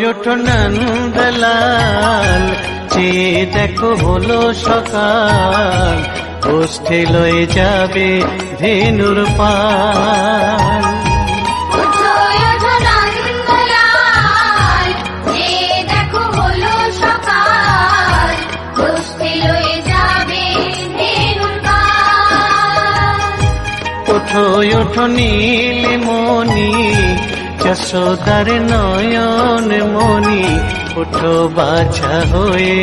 ওঠো নন্দলাল, চেয়ে দেখো হলো সকাল, গোষ্ঠী লয়ে যাবে ধেনুর পাল। ওঠো ওঠো নীলমণি, যশোদার নয়ন মণি, ওঠো বাছা হয়ে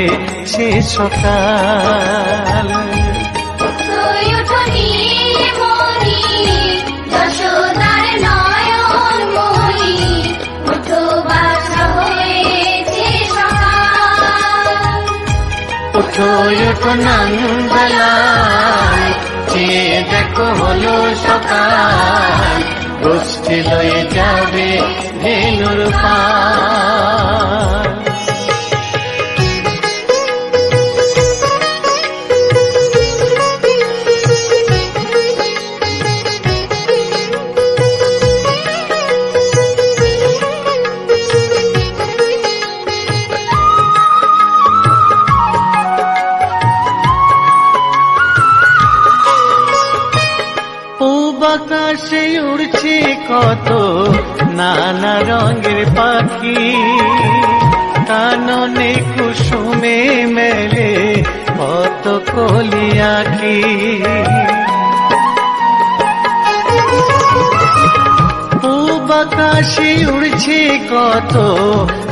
সে সকাল। ওঠো ওঠো নন্দলাল, চেয়ে দেখো হলো সকাল, গোষ্ঠী লয়ে যাবে ধেনুর পাল। আকাশে উড়ছে কত নানা রঙের পাখি, কাননে কুসুমে মেলে কত কলি আঁখি। পূব আকাশে উড়ছে কত